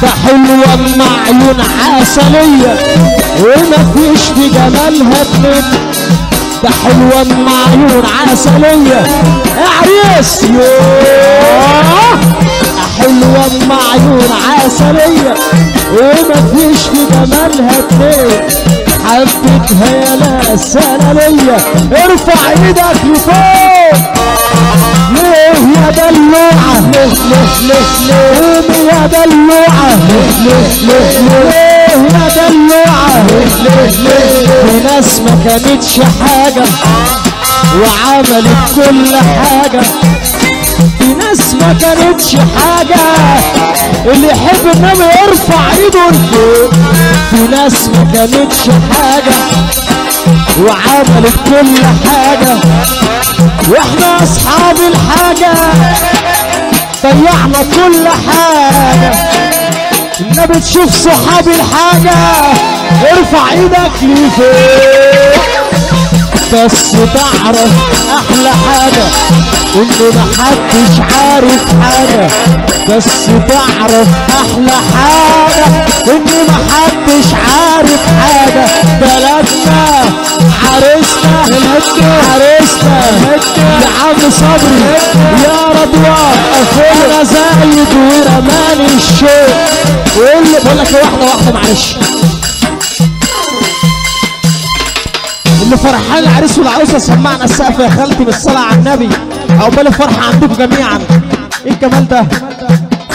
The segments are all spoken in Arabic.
ده حلوة ام عيون عسلية وما فيش في جمالها اتنين. ده حلوة ام عيون عسلية يا عريس حلوة ام عيون عسلية وما فيش في جمالها اتنين. حبتها يا ناس انا ليا ارفع ايدك لفوق. ليه يا دلوعة ليه ليه ليه ليه يا دلوعة ليه ليه ليه ليه يا دلوعة ليه ليه. في ناس ما كانتش حاجة وعملت كل حاجة. في ناس ما كانتش حاجة اللي يحب النبي يرفع ايده لفوق. في ناس ما كانتش حاجة وعملت كل حاجة واحنا اصحاب الحاجة ضيعنا كل حاجة. النبي تشوف صحاب الحاجة ارفع ايدك لفوق. بس تعرف احلى حاجة انه محدش عارف حاجة. بس تعرف احلى حاجة انه محدش عارف حاجة. بلدنا عرسنا عرسنا يا عم صبري يا رضوان اخويا زايد ورماني الشوق. واللي بقول لك واحدة معلش، اللي فرحان العريس والعروسه سمعنا السقف يا خالتي بالصلاه على النبي. عقبال الفرحه عندكم جميعا. ايه الجمال ده؟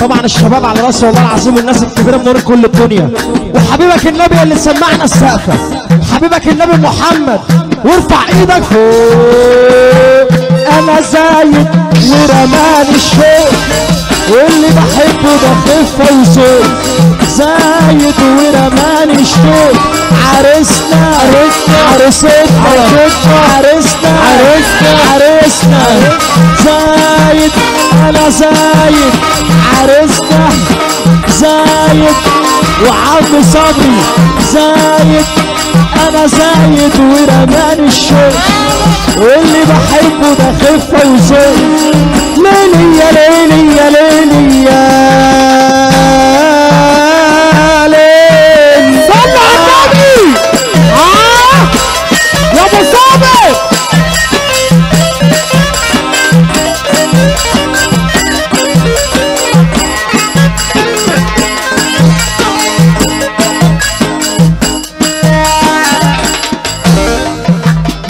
طبعا الشباب على راسي والله العظيم والناس الكبيره منور كل الدنيا. وحبيبك النبي اللي سمعنا السقفه حبيبك النبي محمد وارفع ايدك فوق. انا زايد ورماني الشوق واللي بحبه ده خفه وذوق. زايد ورماني الشوق عرسنا عرسنا عرسنا زايد انا زايد عرسنا زايد وعم صبري زايد انا زايد ورماني الشوق واللي بحبه ده خفه وذوق. ليلي يا ليلي يا ليلي يا ليلي صل على النبي. يا ابو صابر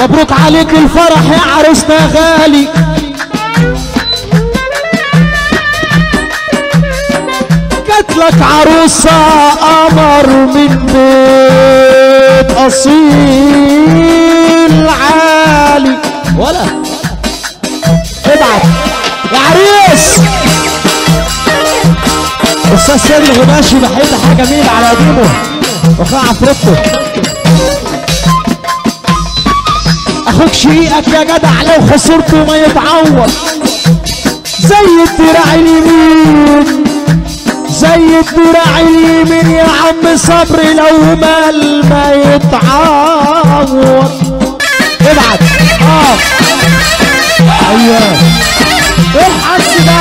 مبروك عليك الفرح يا عروسنا غالي. جاتلك عروسة قمر من بيت أصيل عالي. ولا ابعت يا عريس أستاذ سيد الغناشي بحيي حاجة جميلة على قديمه وأخويا عفريتو. اخوك شقيقك يا جدع لو خسرته ما يتعوض. زي الدراع اليمين زي الدراع اليمين يا عم صبري لو مال ما يتعوض. ابعت ايوه ايه الحس ده؟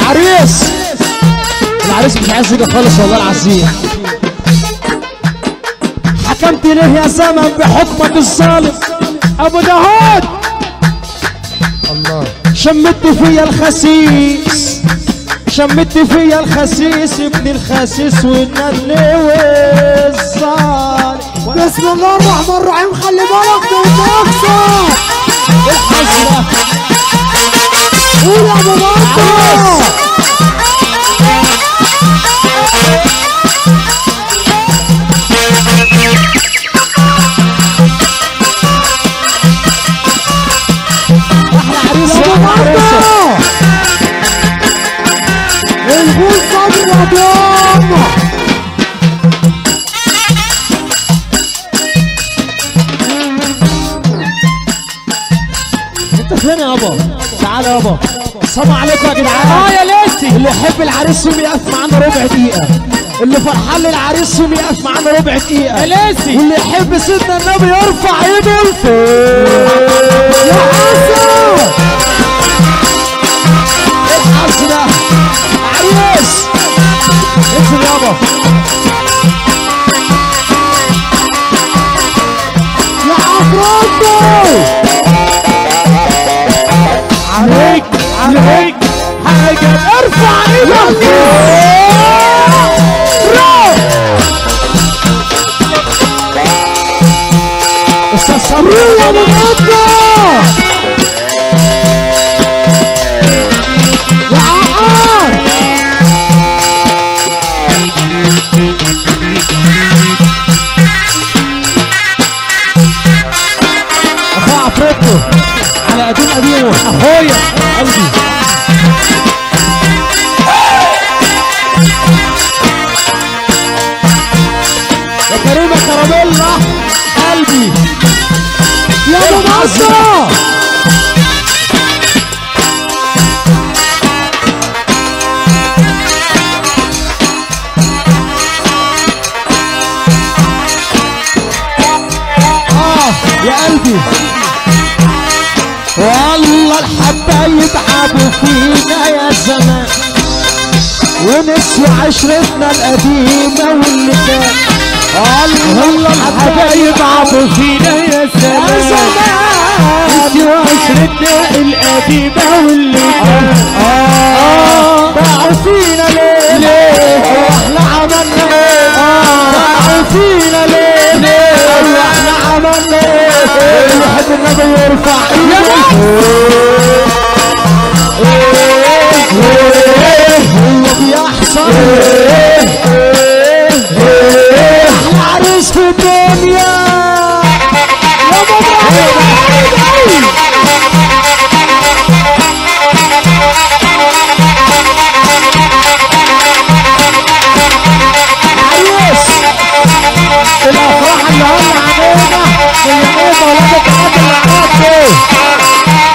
عريس العريس مش عايز يجي خالص والله العظيم. حكمت ليه يا زمن بحكمك الظالم ابو داود؟ الله شمت فيا الخسيس شمت فيا الخسيس ابن الخسيس والنلوي الظالم. بسم الله الرحمن الرحيم. خلي بالك من نفسك. الحسنة قول يا ابو بكر. الغول صبري يا بابا. انت فين يابا؟ تعالى يابا. السلام عليكم يا جدعان. يا لاسي اللي يحب العريس يقوم يقف معانا ربع دقيقة. اللي فرحان للعريس يقوم يقف معانا ربع دقيقة. يا لاسي واللي يحب سيدنا النبي يرفع ايده لفوق. عفروتو عليك عليك حاجة ارفع ايدك استاذ صبري يا مغطى يا عقار اخويا عفروتو على قديم قديمه اخويا قلبي يا كريمة كراميلا قلبي يا مغطى يا قلبي والله الحبايب عابوا فينا يا زمان ونسوا عشرتنا القديمة واللي كان والله الحبايب عابوا فينا يا زمان نسوا عشرتنا القديمة واللي كان باعوا فينا ليه واحنا عملنا باعوا فينا ليه واحنا عملنا الواحد النبي يرفع ايده هو بيحصل احلى عريس في الدنيا يا عريس الافراح اللي هلا علينا اللي قيمة ولاد البنات اللي عرفته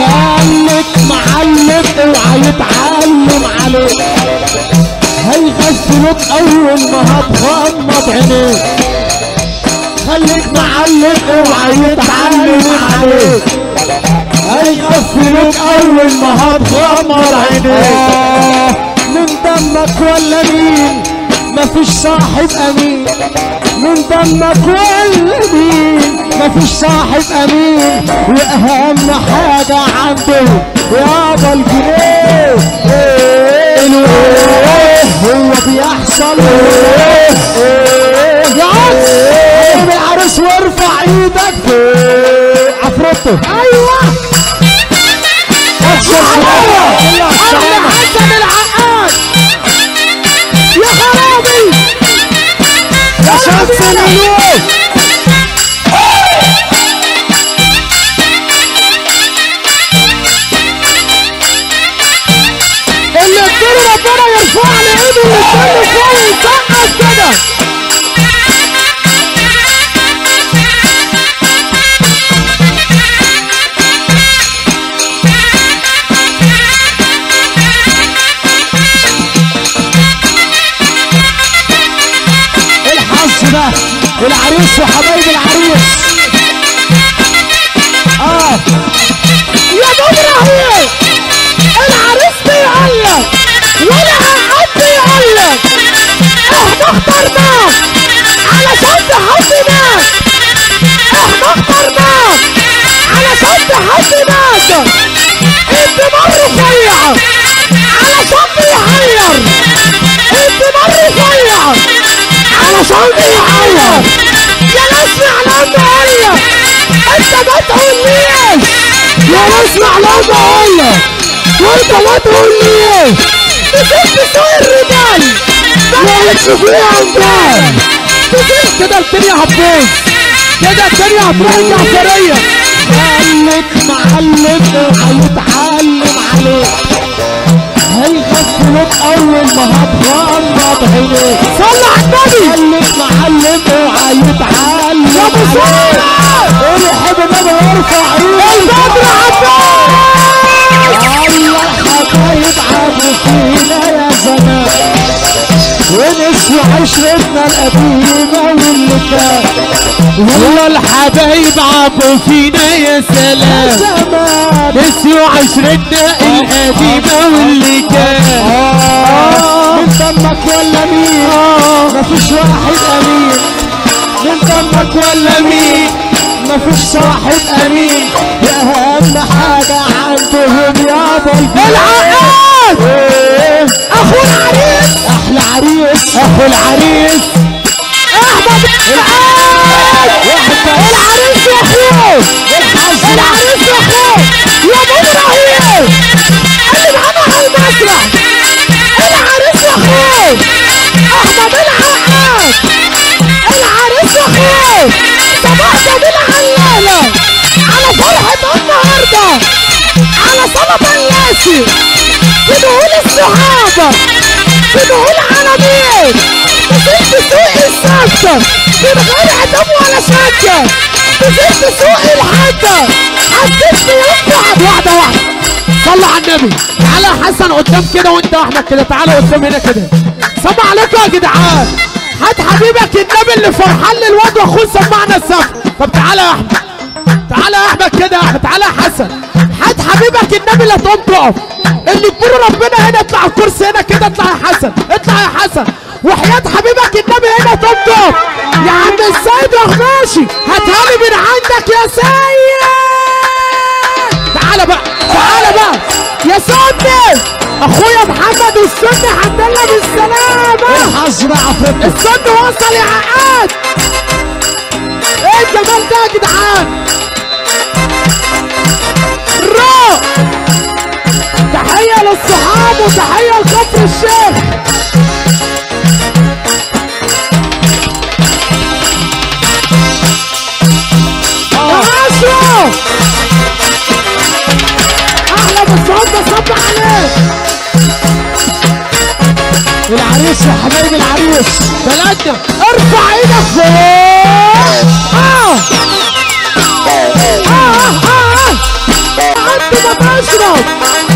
خليك معلم اوعى يتعلم عليك هيغفلوك اول ما هتغمض عينيك خليك معلم اوعى يتعلم عليك هيغفلوك اول ما هتغمض عينيك من دمك ولا مين مفيش صاحب امين من دمك ولا مين مفيش صاحب امين واهم حاجة عنده يابا الجنيه هو بيحصل يا عم العرس وارفع ايدك فوق عفروتو ايوه احلى حسن العقاد يا خرابي يا شمس الملوك اللي اديله ربنا يرفع لي ايده ويستنى فوق ويسقف كده الحظ ده العريس وحبايب العريس يا ابراهيم العريس بيقلك والعقاد بيقلك احنا اخترناك علشان تحب ناس احنا اخترناك علشان تحب ناس الدمار رفيع علشان بيحير الدمار رفيع علشان بيحير يا ناس معلم بقولك انت ما تقوليش يا ناس معلم بقولك وانت ما تقوليش نسيت تسوق الرجال مالكش فيها عمدان نسيت كده الدنيا هتبوظ كده الدنيا هتروح الجعفرية خليك معلم اوعى يتعلم عليك هيغفلوك اول ما هتغمض عينيك صلى على النبي خليك معلم اوعى يتعلم يا ابو صالح اللي يحب النبي يرفع ايده البدر عباس الله الحبايب عابوا فينا يا زمان ونسوا وعشرتنا القديمة واللي كان والله الحبايب عبوا فينا يا سلام زمان نسيوا عشرتنا القديمة واللي كان من دمك ولا مين مفيش واحد امين من دمك ولا مين مفيش صاحب امين يا اهم حاجة عندهم يابا العقاد اخو العريس احلى عريس اخو العريس احمد العقاد العريس يا اخوه العريس يا اخوه يا ابو ابراهيم اللي معانا على المسرح العريس يا اخوه احمد العقاد العريس يا اخوه صباح جميل علالة على فرحة النهارده على صلب اللاسي بنقول الصحابة بنقول عالمين نزلت سوق السكة من غير عتاب ولا شكة نزلت سوق الحدة حسيتني ينفع واحدة واحدة صلوا على النبي. تعالى يا حسن قدام كده وانت واحدة كده تعالى قدام هنا كده سمع عليكم يا جدعان هات حبيبك النبي اللي فرحان للواد واخوه سمعنا السفر. طب تعالى يا احمد تعالى يا احمد كده يا احمد تعالى يا حسن هات حبيبك النبي اللي تقوم تقف اللي كبير ربنا هنا اطلع الكرسي هنا كده اطلع يا حسن اطلع يا حسن وحياة حبيبك النبي هنا تقوم تقف يا عم السيد رغماشي هاتها لي من عندك يا سيد. تعالى بقى تعالى بقى يا سني اخويا محمد والسني الحمد لله بالسلامة الحظ بقى فوق السن وصل يا عقاد. ايه الجمال ده يا جدعان الروق تحية للصحاب وتحية لكفر الشيخ. يا اشرف احلى بالصحاب بصب عليك العريس يا حبايب العريس بلدنا ارفع ايدك فوق انت ما تشرب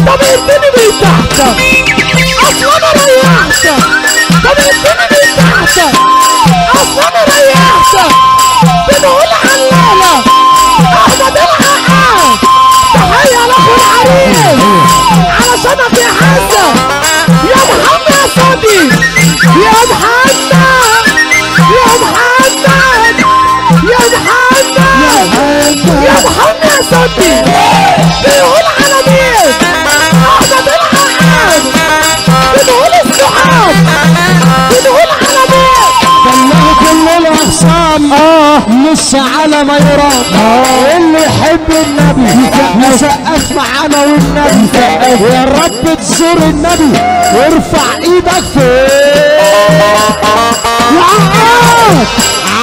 طب اديني من تحتك اصلا انا ريحتك طب اديني من تحتك اصلا انا ريحتك بنقول علالة احمد العقاد تحية لاخو العريس علشانك يا حسن يا محمد يا صديق يا محمد يا محمد يا محمد يا محمد يا صديق بنقول على مين احمد العقاد بنقول الصحاب بنقول على مين والله كل الاخصام لسه على ما يرام اللي يحب النبي يسقف معانا والنبي يا رب تزور النبي وارفع ايدك فوق يا عقاد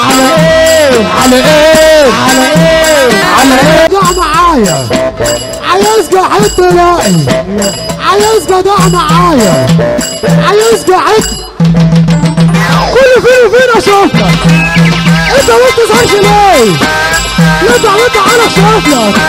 على ايه على ايه على ايه على ايه ضع معايا عايز قاعد تلاقي عايز ضع معايا عايز قاعد كل فين وفين اشوفك انت ما بتظهرش ليه؟ انت تعالى اشوفك